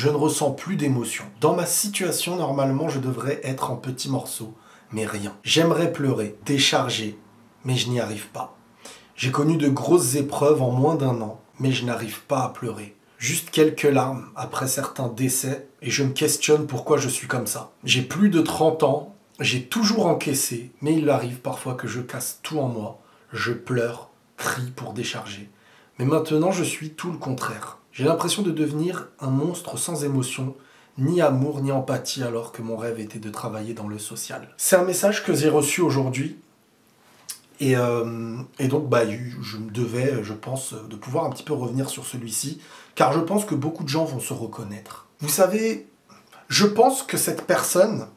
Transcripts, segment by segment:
je ne ressens plus d'émotion. Dans ma situation, normalement, je devrais être en petits morceaux, mais rien. J'aimerais pleurer, décharger, mais je n'y arrive pas. J'ai connu de grosses épreuves en moins d'1 an, mais je n'arrive pas à pleurer. Juste quelques larmes après certains décès, et je me questionne pourquoi je suis comme ça. J'ai plus de 30 ans, j'ai toujours encaissé, mais il arrive parfois que je casse tout en moi. Je pleure, crie pour décharger. Mais maintenant, je suis tout le contraire. J'ai l'impression de devenir un monstre sans émotion, ni amour, ni empathie, alors que mon rêve était de travailler dans le social. C'est un message que j'ai reçu aujourd'hui, et donc je me devais, je pense, de pouvoir un petit peu revenir sur celui-ci, car je pense que beaucoup de gens vont se reconnaître. Vous savez, je pense que cette personne,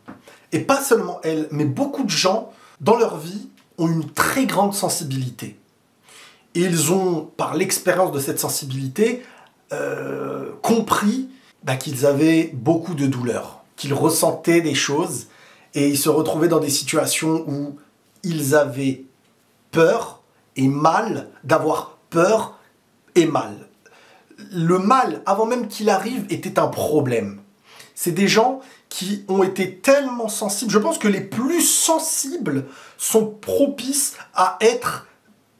et pas seulement elle, mais beaucoup de gens, dans leur vie, ont une très grande sensibilité. Et ils ont, par l'expérience de cette sensibilité, compris qu'ils avaient beaucoup de douleurs, qu'ils ressentaient des choses, et ils se retrouvaient dans des situations où ils avaient peur et mal, d'avoir peur et mal. Le mal, avant même qu'il arrive, était un problème. C'est des gens qui ont été tellement sensibles. Je pense que les plus sensibles sont propices à être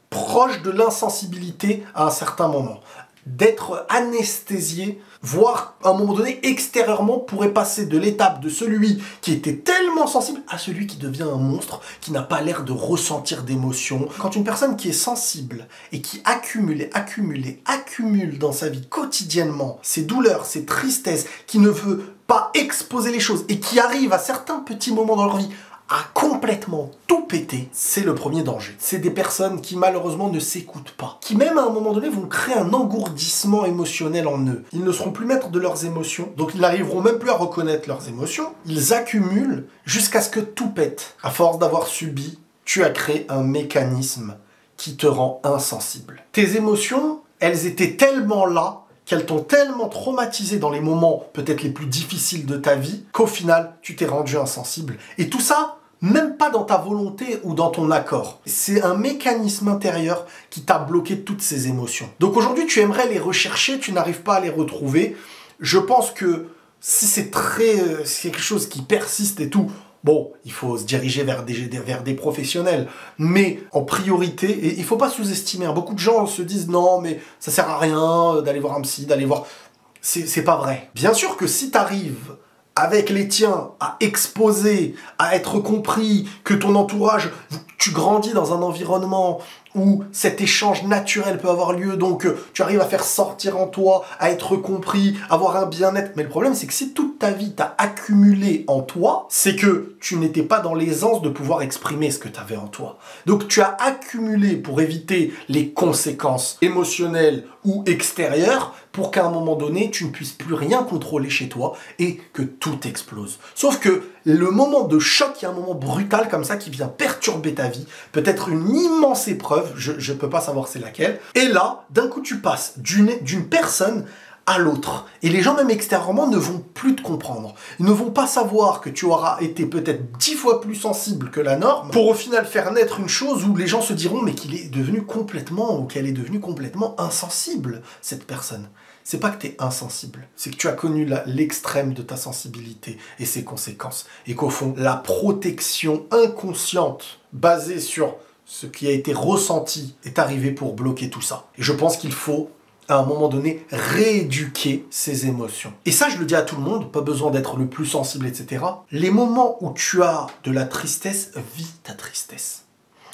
proches de l'insensibilité à un certain moment. D'être anesthésié, voire à un moment donné, extérieurement, pourrait passer de l'étape de celui qui était tellement sensible à celui qui devient un monstre, qui n'a pas l'air de ressentir d'émotions. Quand une personne qui est sensible et qui accumule dans sa vie quotidiennement ses douleurs, ses tristesses, qui ne veut pas exposer les choses et qui arrive à certains petits moments dans leur vie à complètement tout péter, c'est le premier danger. C'est des personnes qui malheureusement ne s'écoutent pas, qui même à un moment donné vont créer un engourdissement émotionnel en eux. Ils ne seront plus maîtres de leurs émotions, donc ils n'arriveront même plus à reconnaître leurs émotions. Ils accumulent jusqu'à ce que tout pète. À force d'avoir subi, tu as créé un mécanisme qui te rend insensible. Tes émotions, elles étaient tellement là, qu'elles t'ont tellement traumatisé dans les moments peut-être les plus difficiles de ta vie, qu'au final, tu t'es rendu insensible. Et tout ça, même pas dans ta volonté ou dans ton accord. C'est un mécanisme intérieur qui t'a bloqué toutes ces émotions. Donc aujourd'hui, tu aimerais les rechercher, tu n'arrives pas à les retrouver. Je pense que si c'est quelque chose qui persiste et tout, bon, il faut se diriger vers des professionnels, mais en priorité, et il ne faut pas sous-estimer, hein, beaucoup de gens se disent non, mais ça sert à rien d'aller voir un psy, d'aller voir... C'est pas vrai. Bien sûr que si tu arrives avec les tiens à exposer, à être compris, que ton entourage, tu grandis dans un environnement où cet échange naturel peut avoir lieu, donc tu arrives à faire sortir en toi, à être compris, avoir un bien-être. Mais le problème, c'est que si toute ta vie t'as accumulé en toi, c'est que tu n'étais pas dans l'aisance de pouvoir exprimer ce que tu avais en toi. Donc tu as accumulé pour éviter les conséquences émotionnelles ou extérieures, pour qu'à un moment donné, tu ne puisses plus rien contrôler chez toi et que tout explose. Sauf que le moment de choc, il y a un moment brutal comme ça qui vient perturber ta vie, peut-être une immense épreuve, je ne peux pas savoir c'est laquelle, et là, d'un coup, tu passes d'une personne à l'autre. Et les gens, même extérieurement, ne vont plus te comprendre. Ils ne vont pas savoir que tu auras été peut-être 10 fois plus sensible que la norme, pour au final faire naître une chose où les gens se diront mais qu'il est devenu complètement, ou qu'elle est devenue complètement insensible, cette personne. C'est pas que tu es insensible, c'est que tu as connu l'extrême de ta sensibilité et ses conséquences. Et qu'au fond, la protection inconsciente basée sur ce qui a été ressenti est arrivée pour bloquer tout ça. Et je pense qu'il faut, à un moment donné, rééduquer ses émotions. Et ça, je le dis à tout le monde, pas besoin d'être le plus sensible, etc. Les moments où tu as de la tristesse, vis ta tristesse.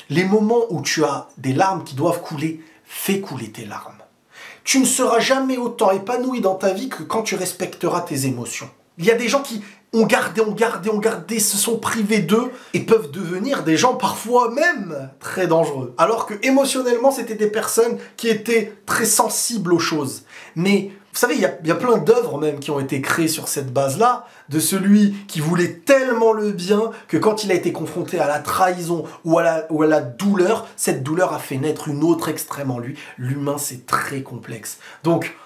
Les moments où tu as des larmes qui doivent couler, fais couler tes larmes. Tu ne seras jamais autant épanoui dans ta vie que quand tu respecteras tes émotions. Il y a des gens qui ont gardé, se sont privés d'eux et peuvent devenir des gens parfois même très dangereux. Alors que émotionnellement, c'était des personnes qui étaient très sensibles aux choses. Mais vous savez, il y a plein d'œuvres même qui ont été créées sur cette base-là, de celui qui voulait tellement le bien que quand il a été confronté à la trahison ou à la douleur, cette douleur a fait naître une autre extrême en lui. L'humain, c'est très complexe. Donc,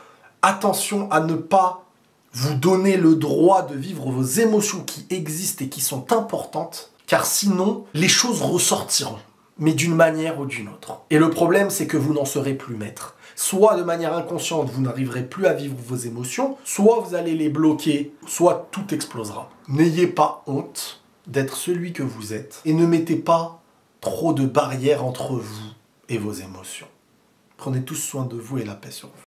attention à ne pas vous donner le droit de vivre vos émotions qui existent et qui sont importantes, car sinon, les choses ressortiront, mais d'une manière ou d'une autre. Et le problème, c'est que vous n'en serez plus maître. Soit de manière inconsciente, vous n'arriverez plus à vivre vos émotions, soit vous allez les bloquer, soit tout explosera. N'ayez pas honte d'être celui que vous êtes et ne mettez pas trop de barrières entre vous et vos émotions. Prenez tous soin de vous et la paix sur vous.